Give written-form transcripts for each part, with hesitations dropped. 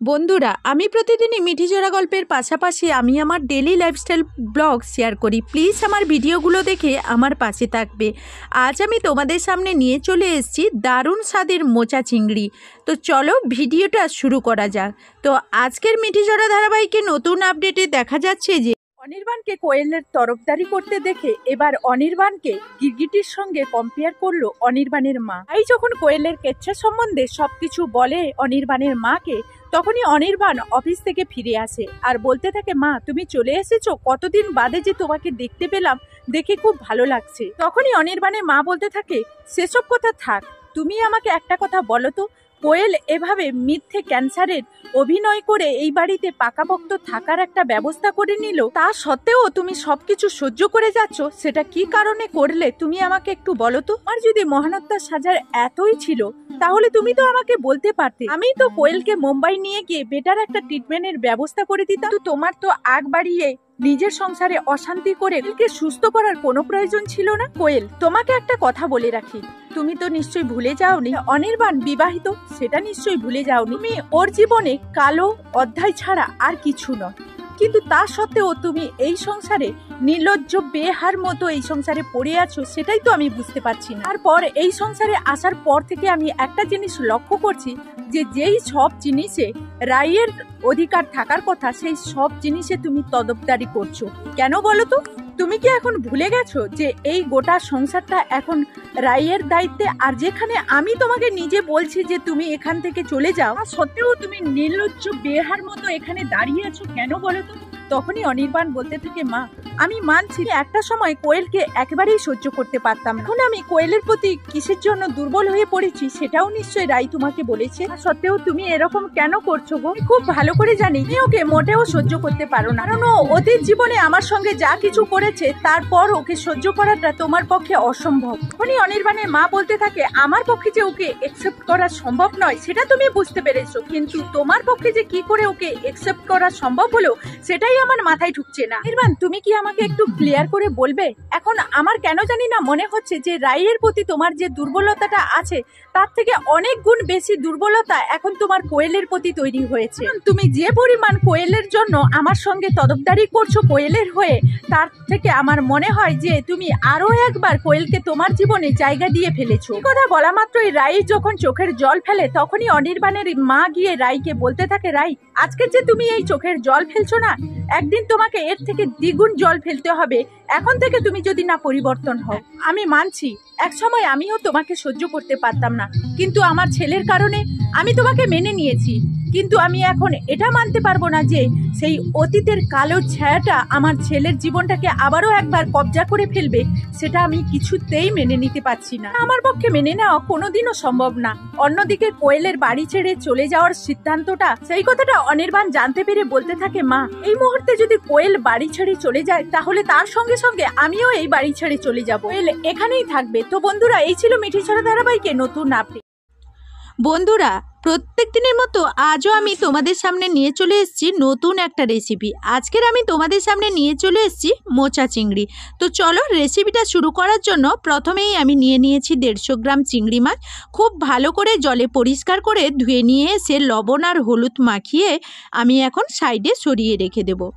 বন্ধুরা, আমি প্রতিদিনই মিঠিজোড়া গল্পের পাশাপাশি আমি আমার ডেলি লাইফস্টাইল ব্লগ শেয়ার করি। প্লিজ আমার ভিডিওগুলো দেখে আমার পাশে থাকবে। আজ আমি তোমাদের সামনে নিয়ে চলে এসেছি দারুণ স্বাদের মোচা চিংড়ি। তো চলো ভিডিওটা শুরু করা যাক। তো আজকের মিঠিজোড়া ধারাবাহিকে নতুন আপডেটে দেখা যাচ্ছে যে অনির্বাণকে কোয়েলের তরফদারি করতে দেখে এবার অনির্বাণকে গিরগিটির সঙ্গে কম্পেয়ার করলো অনির্বাণের মা। তাই যখন কোয়েলের কেচ্ছা সম্বন্ধে সবকিছু বলে অনির্বাণের মাকে, তখনই অনির্বাণ অফিস থেকে ফিরে আসে আর বলতে থাকে, মা তুমি চলে এসেছো, কতদিন বাদে যে তোমাকে দেখতে পেলাম, দেখে খুব ভালো লাগছে। তখনই অনির্বাণের মা বলতে থাকে, সেসব কথা থাক, তুমি আমাকে একটা কথা বলো তো, কোয়েল এভাবে মিথ্যে ক্যান্সারের অভিনয় করে এই বাড়িতে পাকাপোক্ত থাকার একটা ব্যবস্থা করে নিল, তা সত্ত্বেও তুমি সবকিছু সহ্য করে যাচ্ছ, সেটা কি কারণে করলে তুমি আমাকে একটু বলো তো। আর যদি মহানত্যার সাজার এতই ছিল তাহলে তুমি তো আমাকে বলতে পারতে, আমি তো কোয়েলকে মুম্বাই নিয়ে গিয়ে বেটার একটা ট্রিটমেন্টের ব্যবস্থা করে দিতাম। তো তোমার তো আগ বাড়িয়ে নিজের সংসারে অশান্তি করে কোয়েলকে সুস্থ করার কোনো প্রয়োজন ছিল না। কোয়েল, তোমাকে একটা কথা বলে রাখি, তুমি তো নিশ্চয়ই ভুলে যাওনি অনির্বাণ বিবাহিত, সেটা নিশ্চয়ই ভুলে যাওনি। তুমি ওর জীবনে কালো অধ্যায় ছাড়া আর কিছু নয়, কিন্তু তা সত্ত্বেও তুমি এই সংসারে নির্লজ্জ বেহার মতো এই সংসারে পড়ে আছো, সেটাই তো আমি বুঝতে পারছি না। তারপর এই সংসারে আসার পর থেকে আমি একটা জিনিস লক্ষ্য করছি, যে যেই সব জিনিসে রায়ের অধিকার থাকার কথা, সেই সব জিনিসে তুমি তদবদারি করছো। কেন বলো তো? তুমি কি এখন ভুলে গেছো যে এই গোটা সংসারটা এখন রায়ের দায়িত্বে? আর যেখানে আমি তোমাকে নিজে বলছি যে তুমি এখান থেকে চলে যাও, সত্ত্বেও তুমি নির্লজ্জ বেহার মতো এখানে দাঁড়িয়ে আছো, কেন বলো তো? তখনই অনির্বাণ বলতে থাকে, মা আমি মানছি একটা সময় কোয়েলকে একেবারেই সহ্য করতে পারতাম না, এখন আমি কোয়েলের প্রতি কিসের জন্য দুর্বল হয়ে পড়েছি সেটাও নিশ্চয়ই রাই তোমাকে বলেছে, সত্ত্বেও তুমি এরকম কেন করছো গো? খুব ভালো করে জানি তুমি ওকে মোটেও সহ্য করতে পারো না, কারণ ও অতীত জীবনে আমার সঙ্গে যা কিছু করেছে তারপর ওকে সহ্য করাটা তোমার পক্ষে অসম্ভব। তখনই অনির্বাণের মা বলতে থাকে, আমার পক্ষে যে ওকে একসেপ্ট করা সম্ভব নয় সেটা তুমি বুঝতে পেরেছো, কিন্তু তোমার পক্ষে যে কি করে ওকে একসেপ্ট করা সম্ভব হলো সেটাই আমার মাথায় ঢুকছে না। নির্বাণ, তুমি কি আমাকে একটু ক্লিয়ার করে বলবে? এখন আমার কেন জানি না মনে হচ্ছে যে রায়ের প্রতি তোমার যে দুর্বলতাটা আছে তার থেকে অনেক গুণ বেশি দুর্বলতা এখন তোমার কোয়েলের প্রতি তৈরি হয়েছে। তুমি যে পরিমাণ কোয়েলের জন্য আমার সঙ্গে তদবদারি করছো কোয়েলের হয়ে, তার থেকে আমার মনে হয় যে তুমি আরো একবার কোয়েলকে তোমার জীবনে জায়গা দিয়ে ফেলেছো। কথা বলা মাত্রই রাই যখন চোখের জল ফেলে, তখনই অনির্বাণের মা গিয়ে রাইকে বলতে থাকে, রাই আজকে যে তুমি এই চোখের জল ফেলছো না, একদিন তোমাকে এর থেকে দ্বিগুণ জল ফেলতে হবে, এখন থেকে তুমি যদি না পরিবর্তন হও। আমি মানছি এক সময় আমিও তোমাকে সহ্য করতে পারতাম না, কিন্তু আমার ছেলের কারণে আমি তোমাকে মেনে নিয়েছি, কিন্তু আমি এখন এটা মানতে পারবো না যে সেই অতীতের কালো ছায়াটা আমার ছেলের জীবনটাকে আবারও একবার কবজা করে ফেলবে, সেটা আমি কিছুতেই মেনে নিতে পারছি না। আমার পক্ষে মেনে নেওয়া কোনোদিনও সম্ভব না। অন্যদিকে কোয়েলের বাড়ি ছেড়ে চলে যাওয়ার সিদ্ধান্তটা, সেই কথাটা অনির্বাণ জানতে পেরে বলতে থাকে, মা এই মুহূর্তে যদি কোয়েল বাড়ি ছেড়ে চলে যায় তাহলে তার সঙ্গে সঙ্গে আমিও এই বাড়ি ছেড়ে চলে যাব, কোয়েল এখানেই থাকবে। তো বন্ধুরা, এই ছিল মিঠিজোড়া ধারাবাহিকে নতুন আপডেট। বন্ধুরা, প্রত্যেক দিনের মতো আজও আমি তোমাদের সামনে নিয়ে চলে এসেছি নতুন একটা রেসিপি। আজকের আমি তোমাদের সামনে নিয়ে চলে এসেছি মোচা চিংড়ি। তো চলো রেসিপিটা শুরু করার জন্য প্রথমেই আমি নিয়ে নিয়েছি 150 গ্রাম চিংড়ি মাছ। খুব ভালো করে জলে পরিষ্কার করে ধুয়ে নিয়ে এসে লবণ আর হলুদ মাখিয়ে আমি এখন সাইডে সরিয়ে রেখে দেবো।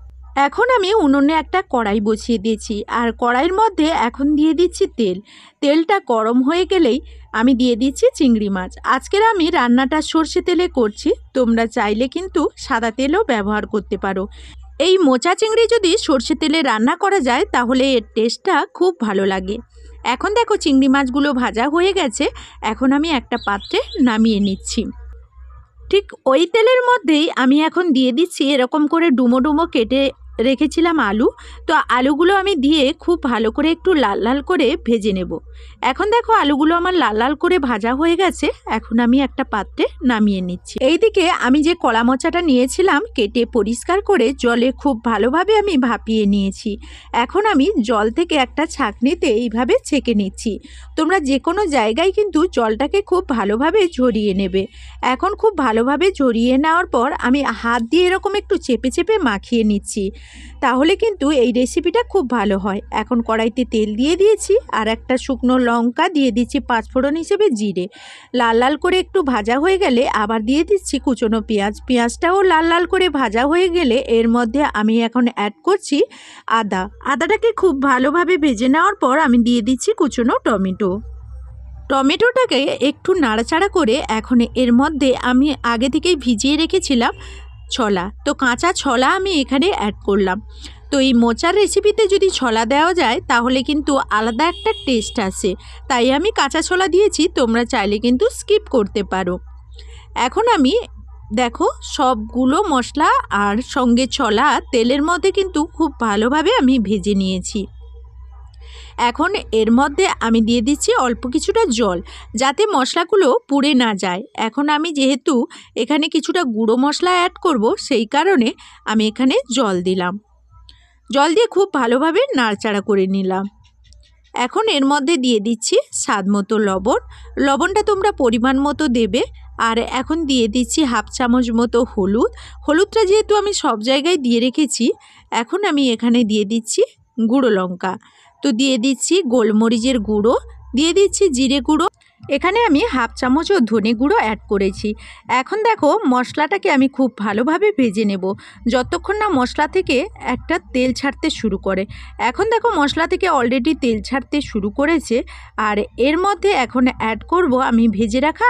এখন আমি উনুনে একটা কড়াই বসিয়ে দিয়েছি, আর কড়াইয়ের মধ্যে এখন দিয়ে দিচ্ছি তেল। তেলটা গরম হয়ে গেলেই আমি দিয়ে দিচ্ছি চিংড়ি মাছ। আজকের আমি রান্নাটা সর্ষে তেলে করছি, তোমরা চাইলে কিন্তু সাদা তেলও ব্যবহার করতে পারো। এই মোচা চিংড়ি যদি সর্ষে তেলে রান্না করা যায় তাহলে এর টেস্টটা খুব ভালো লাগে। এখন দেখো চিংড়ি মাছগুলো ভাজা হয়ে গেছে, এখন আমি একটা পাত্রে নামিয়ে নিচ্ছি। ঠিক ওই তেলের মধ্যেই আমি এখন দিয়ে দিচ্ছি এরকম করে ডুমো ডুমো কেটে রেখেছিলাম আলু। তো আলুগুলো আমি দিয়ে খুব ভালো করে একটু লাল লাল করে ভেজে নেব। এখন দেখো আলুগুলো আমার লাল লাল করে ভাজা হয়ে গেছে, এখন আমি একটা পাত্রে নামিয়ে নিচ্ছি। এইদিকে আমি যে কলা মোচাটা নিয়েছিলাম কেটে পরিষ্কার করে জলে খুব ভালোভাবে আমি ভাপিয়ে নিয়েছি। এখন আমি জল থেকে একটা ছাঁকনিতে এইভাবে ছেঁকে নিচ্ছি। তোমরা যে কোনো জায়গায় কিন্তু জলটাকে খুব ভালোভাবে ঝরিয়ে নেবে। এখন খুব ভালোভাবে ঝরিয়ে নেওয়ার পর আমি হাত দিয়ে এরকম একটু চেপে চেপে মাখিয়ে নিচ্ছি। তাহলে কিন্তু এই রেসিপিটা খুব ভালো হয়। এখন কড়াইতে তেল দিয়ে দিয়েছি, আর একটা শুকনো লঙ্কা দিয়ে দিচ্ছি পাঁচফোড়ন হিসেবে জিরে। লাল লাল করে একটু ভাজা হয়ে গেলে আবার দিয়ে দিচ্ছি কুচনো পেঁয়াজ। পেঁয়াজটাও লাল লাল করে ভাজা হয়ে গেলে এর মধ্যে আমি এখন অ্যাড করছি আদাটাকে খুব ভালোভাবে ভেজে নেওয়ার পর আমি দিয়ে দিচ্ছি কুচনো টমেটোটাকে একটু নাড়াচাড়া করে এখন এর মধ্যে আমি আগে থেকেই ভিজিয়ে রেখেছিলাম ছোলা, তো কাঁচা ছোলা আমি এখানে অ্যাড করলাম। তো এই মোচার রেসিপিতে যদি ছোলা দেওয়া যায় তাহলে কিন্তু আলাদা একটা টেস্ট আসে, তাই আমি কাঁচা ছোলা দিয়েছি, তোমরা চাইলে কিন্তু স্কিপ করতে পারো। এখন আমি দেখো সবগুলো মশলা আর সঙ্গে ছোলা তেলের মধ্যে কিন্তু খুব ভালোভাবে আমি ভেজে নিয়েছি। এখন এর মধ্যে আমি দিয়ে দিচ্ছি অল্প কিছুটা জল, যাতে মশলাগুলো পুড়ে না যায়। এখন আমি যেহেতু এখানে কিছুটা গুঁড়ো মশলা অ্যাড করব, সেই কারণে আমি এখানে জল দিলাম। জল দিয়ে খুব ভালোভাবে নাড়াচাড়া করে নিলাম। এখন এর মধ্যে দিয়ে দিচ্ছি স্বাদ মতো লবণ। লবণটা তোমরা পরিমাণ মতো দেবে। আর এখন দিয়ে দিচ্ছি হাফ চামচ মতো হলুদটা যেহেতু আমি সব জায়গায় দিয়ে রেখেছি, এখন আমি এখানে দিয়ে দিচ্ছি গুঁড়ো লঙ্কা, তো দিয়ে দিচ্ছি গোলমরিচের গুঁড়ো, দিয়ে দিচ্ছি জিরে গুঁড়ো। এখানে আমি হাফ চামচও ধনে গুঁড়ো অ্যাড করেছি। এখন দেখো মশলাটাকে আমি খুব ভালোভাবে ভেজে নেব, যতক্ষণ না মশলা থেকে একটা তেল ছাড়তে শুরু করে। এখন দেখো মশলা থেকে অলরেডি তেল ছাড়তে শুরু করেছে। আর এর মধ্যে এখন অ্যাড করব আমি ভেজে রাখা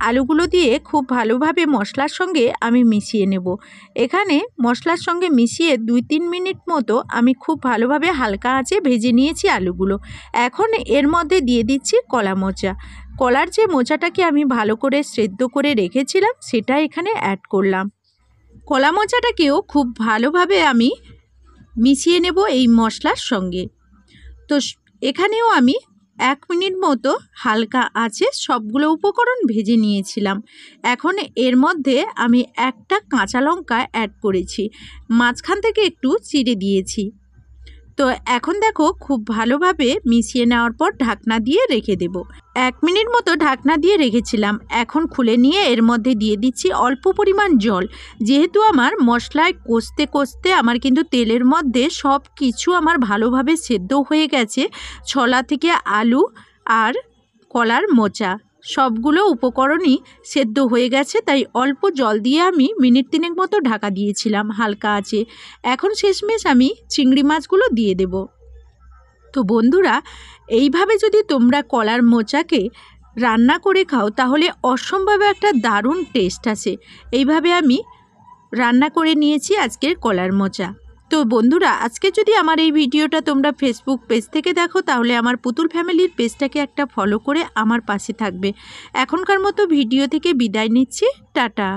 আলুগুলো দিয়ে খুব ভালোভাবে মশলার সঙ্গে আমি মিশিয়ে নেব। এখানে মশলার সঙ্গে মিশিয়ে 2-3 মিনিট মতো আমি খুব ভালোভাবে হালকা আঁচে ভেজে নিয়েছি আলুগুলো। এখন এর মধ্যে দিয়ে দিচ্ছি কলার যে মোচাটাকে আমি ভালো করে সেদ্ধ করে রেখেছিলাম সেটা এখানে অ্যাড করলাম। কলা মোচাটাকেও খুব ভালোভাবে আমি মিশিয়ে নেব এই মশলার সঙ্গে। তো এখানেও আমি 1 মিনিট মতো হালকা আঁচে সবগুলো উপকরণ ভেজে নিয়েছিলাম। এখন এর মধ্যে আমি একটা কাঁচা লঙ্কা অ্যাড করেছি, মাঝখান থেকে একটু চিড়ে দিয়েছি। তো এখন দেখো খুব ভালোভাবে মিশিয়ে নেওয়ার পর ঢাকনা দিয়ে রেখে দেব। 1 মিনিট মতো ঢাকনা দিয়ে রেখেছিলাম। এখন খুলে নিয়ে এর মধ্যে দিয়ে দিচ্ছি অল্প পরিমাণ জল। যেহেতু আমার মশলায় কষতে কষতে আমার কিন্তু তেলের মধ্যে সব কিছু আমার ভালোভাবে সেদ্ধ হয়ে গেছে, ছোলা থেকে আলু আর কলার মোচা সবগুলো উপকরণই সেদ্ধ হয়ে গেছে, তাই অল্প জল দিয়ে আমি মিনিট 3 মতো ঢাকা দিয়েছিলাম হালকা আঁচে। এখন শেষমেশ আমি চিংড়ি মাছগুলো দিয়ে দেব। তো বন্ধুরা, এইভাবে যদি তোমরা কলার মোচাকে রান্না করে খাও তাহলে অসম্ভব একটা দারুণ টেস্ট আসে। এইভাবে আমি রান্না করে নিয়েছি আজকের কলার মোচা। তো বন্ধুরা, আজকে যদি আমার এই ভিডিওটা তোমরা ফেসবুক পেজ থেকে দেখো তাহলে আমার পুতুল ফ্যামিলির পেজটাকে একটা ফলো করে আমার পাশে থাকবে। এখনকার মতো ভিডিও থেকে বিদায় নিচ্ছি, টাটা।